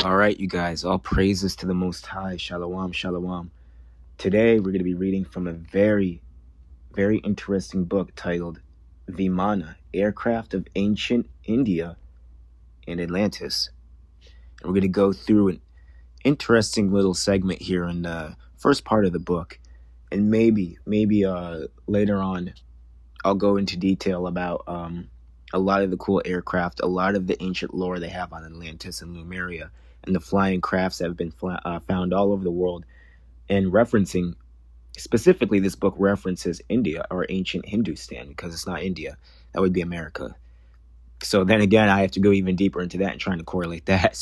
All right, you guys, all praises to the Most High. Shalom, shalom. Today, we're going to be reading from a very, very interesting book titled Vimana, Aircraft of Ancient India and Atlantis. And we're going to go through an interesting little segment here in the first part of the book. And maybe later on, I'll go into detail about a lot of the cool aircraft, a lot of the ancient lore they have on Atlantis and Lemuria, and the flying crafts that have been found all over the world. And referencing, specifically this book references India or ancient Hindustan, because it's not India. That would be America. So then again, I have to go even deeper into that and trying to correlate that.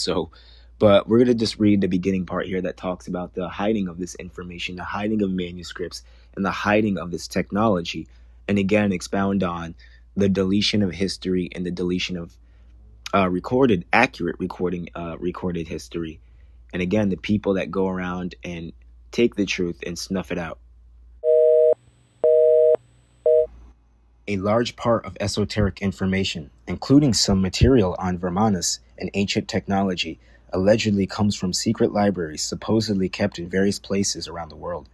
But we're going to just read the beginning part here that talks about the hiding of this information, the hiding of manuscripts, and the hiding of this technology. And again, expound on the deletion of history and the deletion of recorded history. And again, the people that go around and take the truth and snuff it out. A large part of esoteric information, including some material on Brahmanas and ancient technology, allegedly comes from secret libraries supposedly kept in various places around the world.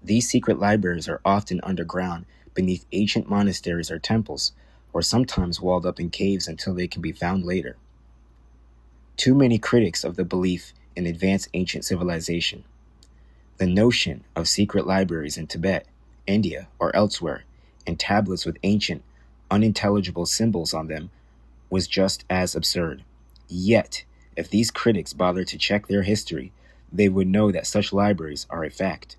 These secret libraries are often underground, beneath ancient monasteries or temples, or sometimes walled up in caves until they can be found later. Too many critics of the belief in advanced ancient civilization. The notion of secret libraries in Tibet, India, or elsewhere, and tablets with ancient, unintelligible symbols on them was just as absurd. Yet, if these critics bother to check their history, they would know that such libraries are a fact.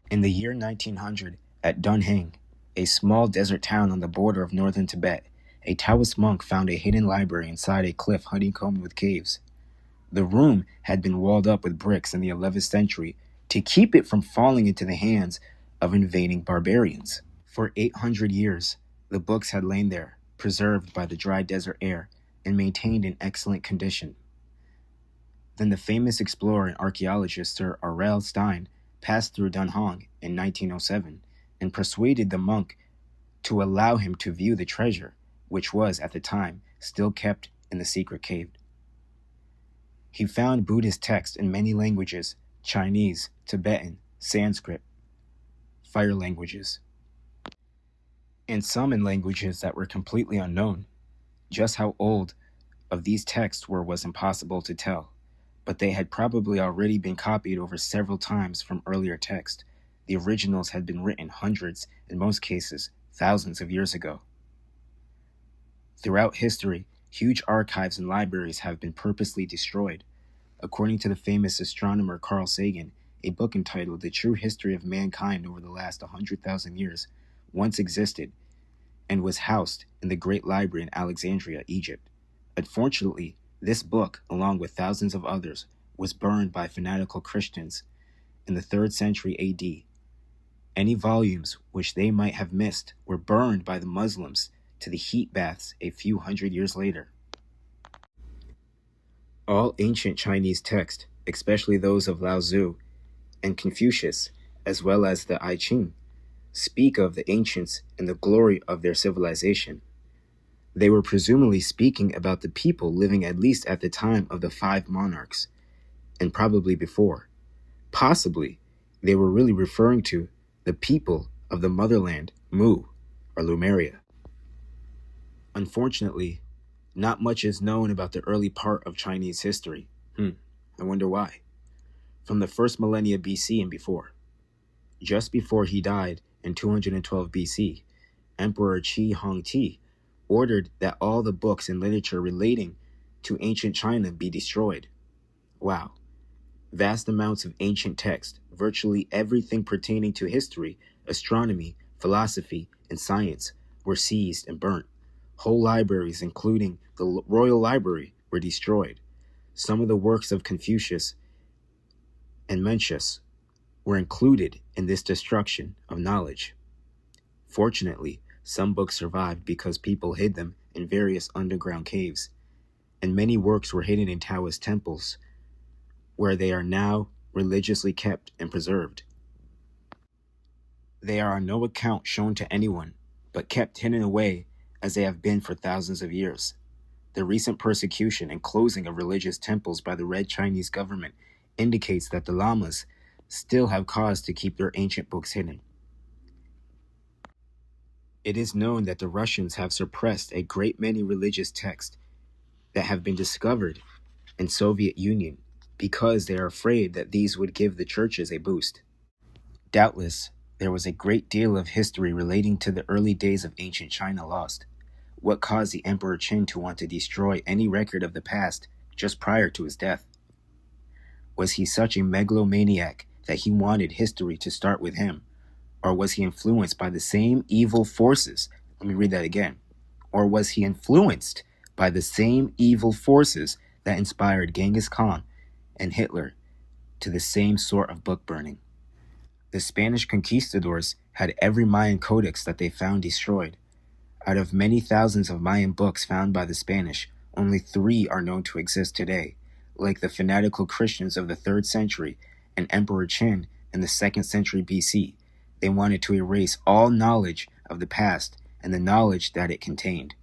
In the year 1900, at Dunheng, a small desert town on the border of northern Tibet, a Taoist monk found a hidden library inside a cliff honeycombed with caves. The room had been walled up with bricks in the 11th century to keep it from falling into the hands of invading barbarians. For 800 years, the books had lain there, preserved by the dry desert air, and maintained in excellent condition. Then the famous explorer and archaeologist Sir R.L. Stein passed through Dunhong in 1907 and persuaded the monk to allow him to view the treasure, which was, at the time, still kept in the secret cave. He found Buddhist texts in many languages: Chinese, Tibetan, Sanskrit, fire languages, and some in languages that were completely unknown. Just how old of these texts was impossible to tell, but they had probably already been copied over several times from earlier texts. The originals had been written hundreds, in most cases, thousands of years ago. Throughout history, huge archives and libraries have been purposely destroyed. According to the famous astronomer Carl Sagan, a book entitled The True History of Mankind Over the Last 100,000 Years once existed and was housed in the Great Library in Alexandria, Egypt. Unfortunately, this book, along with thousands of others, was burned by fanatical Christians in the 3rd century AD. Any volumes which they might have missed were burned by the Muslims to the heat baths a few hundred years later. All ancient Chinese texts, especially those of Lao Tzu and Confucius, as well as the I Ching, speak of the ancients and the glory of their civilization. They were presumably speaking about the people living at least at the time of the 5 monarchs, and probably before. Possibly, they were really referring to the people of the motherland, Mu, or Lemuria. Unfortunately, not much is known about the early part of Chinese history. I wonder why. From the first millennia BC and before. Just before he died in 212 BC, Emperor Qi Huangdi ordered that all the books and literature relating to ancient China be destroyed. Wow. Vast amounts of ancient text, virtually everything pertaining to history, astronomy, philosophy, and science, were seized and burnt. Whole libraries, including the Royal Library, were destroyed. Some of the works of Confucius and Mencius were included in this destruction of knowledge. Fortunately, some books survived because people hid them in various underground caves, and many works were hidden in Taoist temples, where they are now religiously kept and preserved. They are on no account shown to anyone, but kept hidden away as they have been for thousands of years. The recent persecution and closing of religious temples by the Red Chinese government indicates that the Lamas still have cause to keep their ancient books hidden. It is known that the Russians have suppressed a great many religious texts that have been discovered in Soviet Union because they are afraid that these would give the churches a boost. Doubtless, there was a great deal of history relating to the early days of ancient China lost. What caused the Emperor Qin to want to destroy any record of the past just prior to his death? Was he such a megalomaniac that he wanted history to start with him? Or was he influenced by the same evil forces? Let me read that again. Or was he influenced by the same evil forces that inspired Genghis Khan and Hitler to the same sort of book burning? The Spanish conquistadors had every Mayan codex that they found destroyed. Out of many thousands of Mayan books found by the Spanish, only 3 are known to exist today. Like the fanatical Christians of the 3rd century and Emperor Qin in the 2nd century BC, they wanted to erase all knowledge of the past and the knowledge that it contained.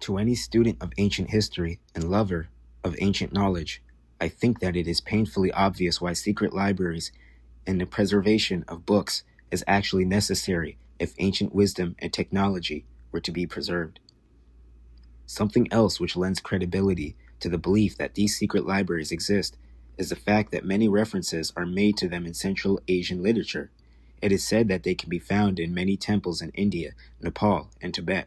To any student of ancient history and lover of ancient knowledge, I think that it is painfully obvious why secret libraries and the preservation of books is actually necessary if ancient wisdom and technology were to be preserved. Something else which lends credibility to the belief that these secret libraries exist is the fact that many references are made to them in Central Asian literature. It is said that they can be found in many temples in India, Nepal, and Tibet.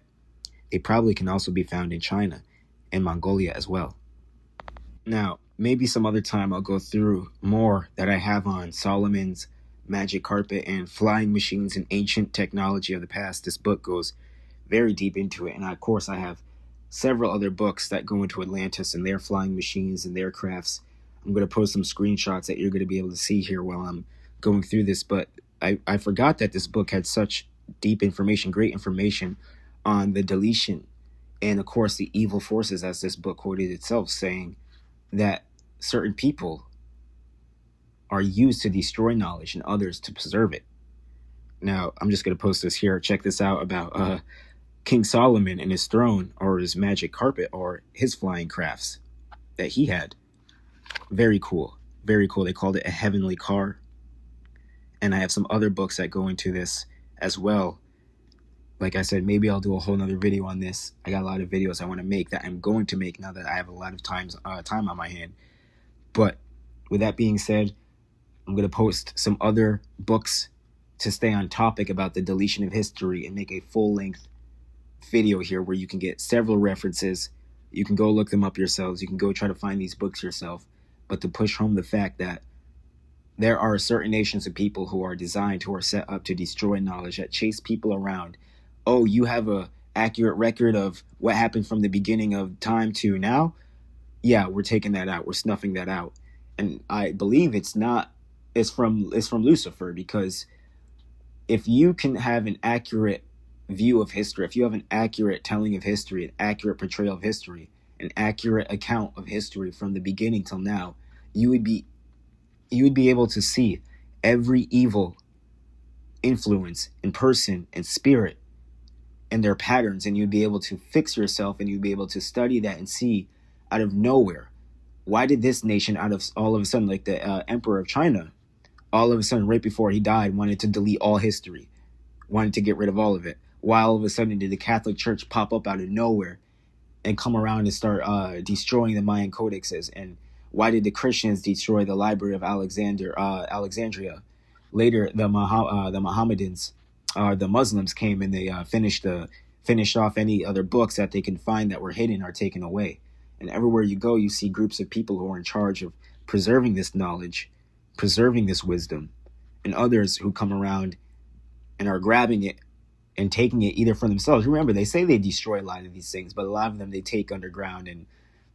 They probably can also be found in China and Mongolia as well. Now, maybe some other time I'll go through more that I have on Solomon's magic carpet and flying machines and ancient technology of the past. This book goes very deep into it, and of course I have several other books that go into Atlantis and their flying machines and their crafts. I'm going to post some screenshots that you're going to be able to see here while I'm going through this, but I forgot that this book had such deep information, great information on the deletion and of course the evil forces, as this book quoted itself, saying that certain people are used to destroy knowledge and others to preserve it. Now, I'm just going to post this here. Check this out about King Solomon and his throne, or his magic carpet, or his flying crafts that he had. Very cool. Very cool. They called it a heavenly car. And I have some other books that go into this as well. Like I said, maybe I'll do a whole nother video on this. I got a lot of videos I want to make that I'm going to make now that I have a lot of time on my hand. But with that being said, I'm going to post some other books to stay on topic about the deletion of history and make a full-length video here where you can get several references. You can go look them up yourselves. You can go try to find these books yourself. But to push home the fact that there are certain nations of people who are designed, who are set up to destroy knowledge, that chase people around. Oh, you have a accurate record of what happened from the beginning of time to now? Yeah, we're taking that out. We're snuffing that out. And I believe it's from Lucifer, because if you can have an accurate view of history, if you have an accurate telling of history, an accurate portrayal of history, an accurate account of history from the beginning till now, you would be able to see every evil influence in person and spirit and their patterns, and you'd be able to fix yourself, and you'd be able to study that and see out of nowhere, why did this nation all of a sudden, like the Emperor of China, all of a sudden right before he died, wanted to delete all history, wanted to get rid of all of it? Why all of a sudden did the Catholic Church pop up out of nowhere and come around and start destroying the Mayan codexes? And why did the Christians destroy the Library of Alexandria? Later, the Mohammedans, the Muslims came and they finished off any other books that they can find that were hidden or taken away. And everywhere you go, you see groups of people who are in charge of preserving this knowledge, preserving this wisdom, and others who come around and are grabbing it and taking it either for themselves. Remember, they say they destroy a lot of these things, but a lot of them they take underground and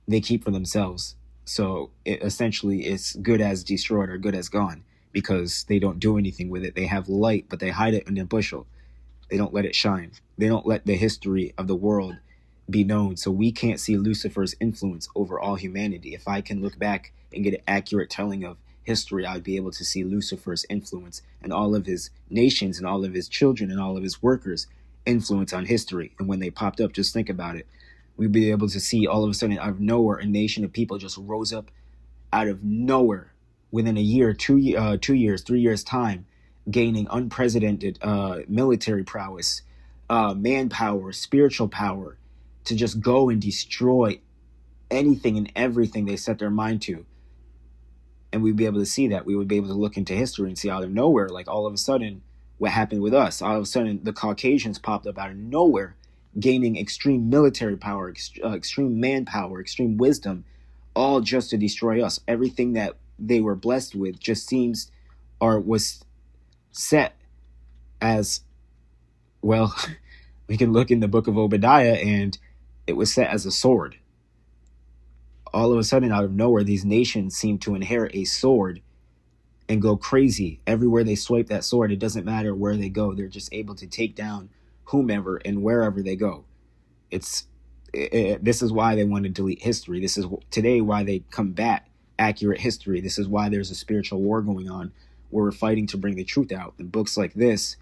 they keep for themselves. So it essentially is good as destroyed or good as gone, because they don't do anything with it. They have light, but they hide it in a bushel. They don't let it shine. They don't let the history of the world be known. So we can't see Lucifer's influence over all humanity. If I can look back and get an accurate telling of history, I'd be able to see Lucifer's influence and all of his nations and all of his children and all of his workers' influence on history. And when they popped up, just think about it. We'd be able to see all of a sudden out of nowhere, a nation of people just rose up out of nowhere within a year, 2 years, 3 years time, gaining unprecedented military prowess, manpower, spiritual power, to just go and destroy anything and everything they set their mind to. And we'd be able to see that. We would be able to look into history and see out of nowhere, like all of a sudden, what happened with us. All of a sudden, the Caucasians popped up out of nowhere, gaining extreme military power, extreme manpower, extreme wisdom, all just to destroy us. Everything that they were blessed with just seems, or was set as, well, we can look in the book of Obadiah, and it was set as a sword. All of a sudden, out of nowhere, these nations seem to inherit a sword and go crazy. Everywhere they swipe that sword, it doesn't matter where they go. They're just able to take down whomever and wherever they go. This is why they want to delete history. This is today why they combat accurate history. This is why there's a spiritual war going on, where we're fighting to bring the truth out. And books like this,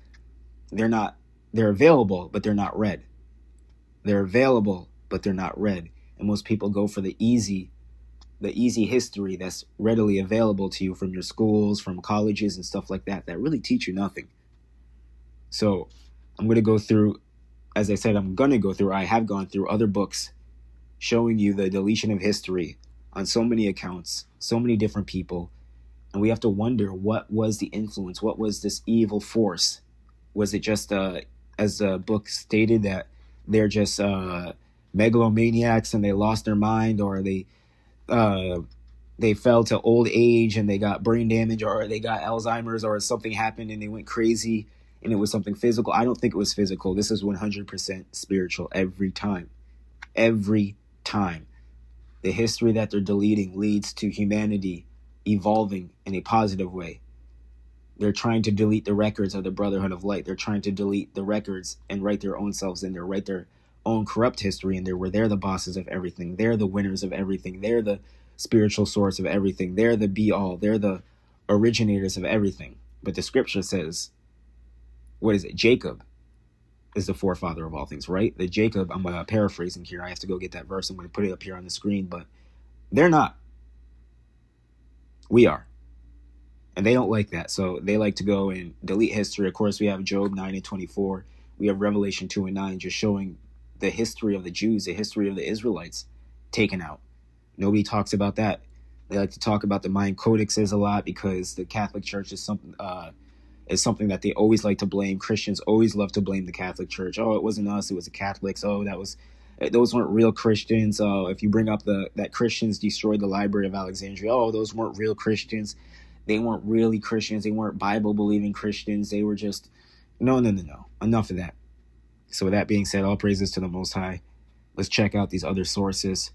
they're available, but they're not read. They're available, but they're not read. And most people go for the easy history that's readily available to you from your schools, from colleges and stuff like that really teach you nothing. So I'm going to go through, as I said, I have gone through other books showing you the deletion of history on so many accounts, so many different people. And we have to wonder, what was the influence? What was this evil force? Was it just, as the book stated, that they're just megalomaniacs and they lost their mind, or they fell to old age and they got brain damage, or they got Alzheimer's, or something happened and they went crazy and it was something physical? I don't think it was physical. This is 100% spiritual every time. Every time. The history that they're deleting leads to humanity evolving in a positive way. They're trying to delete the records of the Brotherhood of Light. They're trying to delete the records and write their own selves in there, write their own corrupt history in there, where they're the bosses of everything. They're the winners of everything. They're the spiritual source of everything. They're the be-all. They're the originators of everything. But the scripture says, what is it? Jacob is the forefather of all things, right? The Jacob, I'm paraphrasing here. I have to go get that verse. I'm going to put it up here on the screen, but they're not. We are. And they don't like that. So they like to go and delete history. Of course, we have Job 9:24. We have Revelation 2:9, just showing the history of the Jews, the history of the Israelites taken out. Nobody talks about that. They like to talk about the Mayan codexes a lot, because the Catholic Church is something that they always like to blame. Christians always love to blame the Catholic Church. Oh, it wasn't us, it was the Catholics. Oh, those weren't real Christians. Oh, if you bring up that Christians destroyed the Library of Alexandria, oh, those weren't real Christians. They weren't really Christians. They weren't Bible-believing Christians. They were just... No. Enough of that. So with that being said, all praises to the Most High. Let's check out these other sources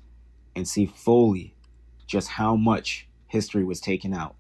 and see fully just how much history was taken out